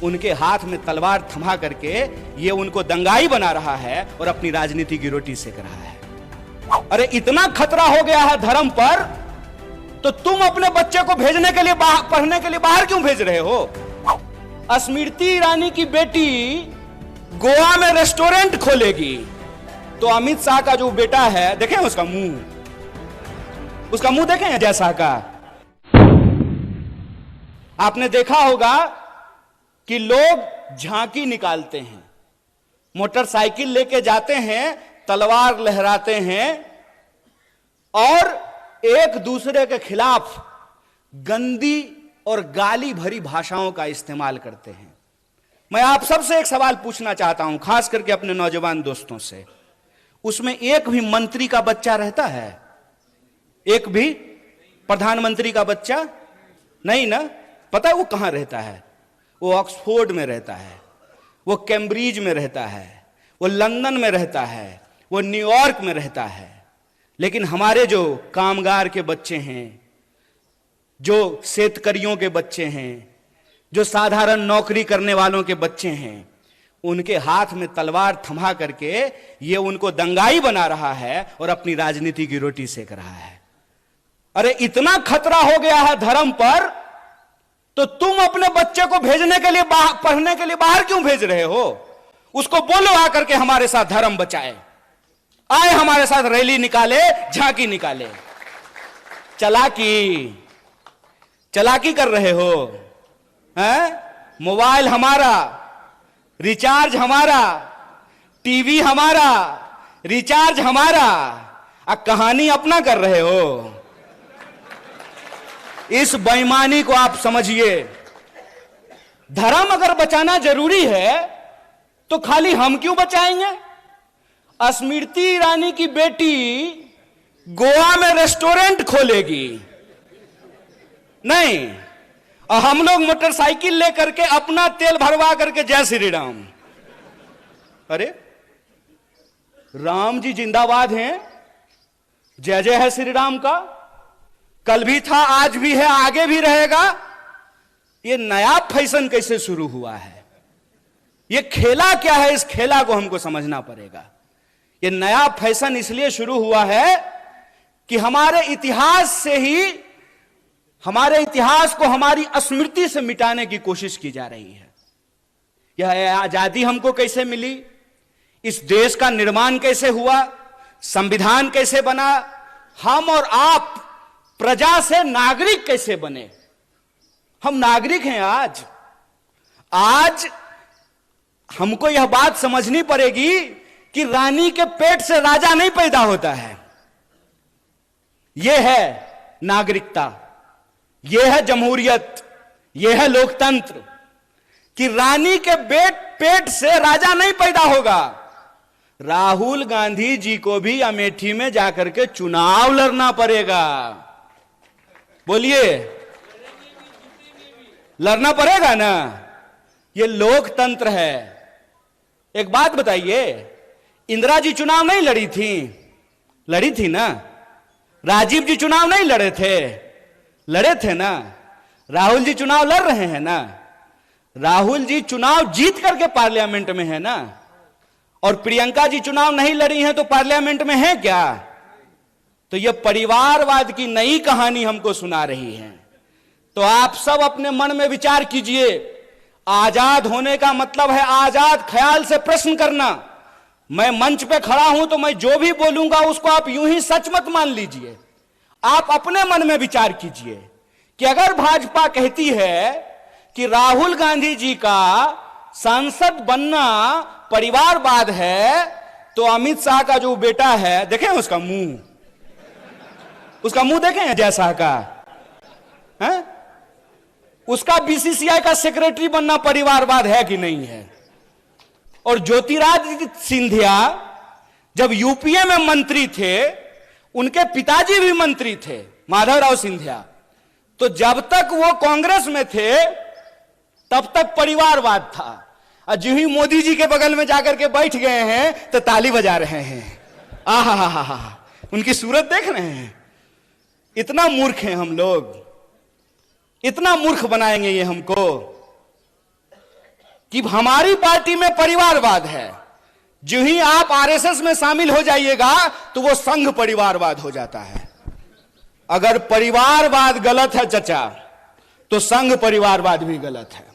उनके हाथ में तलवार थमा करके ये उनको दंगाई बना रहा है और अपनी राजनीति की रोटी सेक रहा है। अरे इतना खतरा हो गया है धर्म पर, तो तुम अपने बच्चे को भेजने के लिए पढ़ने के लिए बाहर क्यों भेज रहे हो? स्मृति ईरानी की बेटी गोवा में रेस्टोरेंट खोलेगी, तो अमित शाह का जो बेटा है, देखें उसका मुंह देखें अजय शाह का। आपने देखा होगा कि लोग झांकी निकालते हैं, मोटरसाइकिल लेके जाते हैं, तलवार लहराते हैं और एक दूसरे के खिलाफ गंदी और गाली भरी भाषाओं का इस्तेमाल करते हैं। मैं आप सबसे एक सवाल पूछना चाहता हूं, खास करके अपने नौजवान दोस्तों से। उसमें एक भी मंत्री का बच्चा रहता है? एक भी प्रधानमंत्री का बच्चा नहीं ना? पता है वो कहां रहता है? वो ऑक्सफोर्ड में रहता है, वो कैम्ब्रिज में रहता है, वो लंदन में रहता है, वो न्यूयॉर्क में रहता है। लेकिन हमारे जो कामगार के बच्चे हैं, जो शेतकरियों के बच्चे हैं, जो साधारण नौकरी करने वालों के बच्चे हैं, उनके हाथ में तलवार थमा करके ये उनको दंगाई बना रहा है और अपनी राजनीति की रोटी सेक रहा है। अरे इतना खतरा हो गया है धर्म पर, तो तुम अपने बच्चे को भेजने के लिए पढ़ने के लिए बाहर क्यों भेज रहे हो? उसको बोलो आकर के हमारे साथ धर्म बचाए, आए हमारे साथ रैली निकाले, झांकी निकाले। चलाकी कर रहे हो हैं? मोबाइल हमारा, रिचार्ज हमारा, टीवी हमारा, रिचार्ज हमारा, कहानी अपना कर रहे हो। इस बेईमानी को आप समझिए। धर्म अगर बचाना जरूरी है तो खाली हम क्यों बचाएंगे? स्मृति ईरानी की बेटी गोवा में रेस्टोरेंट खोलेगी नहीं, और हम लोग मोटरसाइकिल लेकर के अपना तेल भरवा करके जय श्री राम। अरे राम जी जिंदाबाद हैं, जय जय है श्री राम का। कल भी था, आज भी है, आगे भी रहेगा। ये नया फैशन कैसे शुरू हुआ है? ये खेला क्या है? इस खेला को हमको समझना पड़ेगा। ये नया फैशन इसलिए शुरू हुआ है कि हमारे इतिहास से ही, हमारे इतिहास को हमारी स्मृति से मिटाने की कोशिश की जा रही है। यह आजादी हमको कैसे मिली, इस देश का निर्माण कैसे हुआ, संविधान कैसे बना, हम और आप प्रजा से नागरिक कैसे बने। हम नागरिक हैं आज हमको यह बात समझनी पड़ेगी कि रानी के पेट से राजा नहीं पैदा होता है। यह है नागरिकता, यह है जमहूरियत, यह है लोकतंत्र, कि रानी के पेट से राजा नहीं पैदा होगा। राहुल गांधी जी को भी अमेठी में जाकर के चुनाव लड़ना पड़ेगा। बोलिए, लड़ना पड़ेगा ना? ये लोकतंत्र है। एक बात बताइए, इंदिरा जी चुनाव नहीं लड़ी थी? लड़ी थी ना। राजीव जी चुनाव नहीं लड़े थे? लड़े थे ना। राहुल जी चुनाव लड़ रहे हैं ना। राहुल जी चुनाव जीत करके पार्लियामेंट में है ना। और प्रियंका जी चुनाव नहीं लड़ी हैं तो पार्लियामेंट में है क्या? तो यह परिवारवाद की नई कहानी हमको सुना रही है। तो आप सब अपने मन में विचार कीजिए। आजाद होने का मतलब है आजाद ख्याल से प्रश्न करना। मैं मंच पे खड़ा हूं तो मैं जो भी बोलूंगा उसको आप यूं ही सच मत मान लीजिए। आप अपने मन में विचार कीजिए कि अगर भाजपा कहती है कि राहुल गांधी जी का सांसद बनना परिवारवाद है, तो अमित शाह का जो बेटा है, देखें उसका मुंह देखें अजय शाह का, है? उसका बीसीसीआई का सेक्रेटरी बनना परिवारवाद है कि नहीं है? और ज्योतिरादित्य सिंधिया जब यूपीए में मंत्री थे, उनके पिताजी भी मंत्री थे, माधवराव सिंधिया। तो जब तक वो कांग्रेस में थे तब तक परिवारवाद था, और जो ही मोदी जी के बगल में जाकर के बैठ गए हैं तो ताली बजा रहे हैं। आहा, उनकी सूरत देख रहे हैं। इतना मूर्ख हैं हम लोग, इतना मूर्ख बनाएंगे ये हमको। कि हमारी पार्टी में परिवारवाद है। जो ही आप आरएसएस में शामिल हो जाइएगा तो वो संघ परिवारवाद हो जाता है। अगर परिवारवाद गलत है चचा, तो संघ परिवारवाद भी गलत है।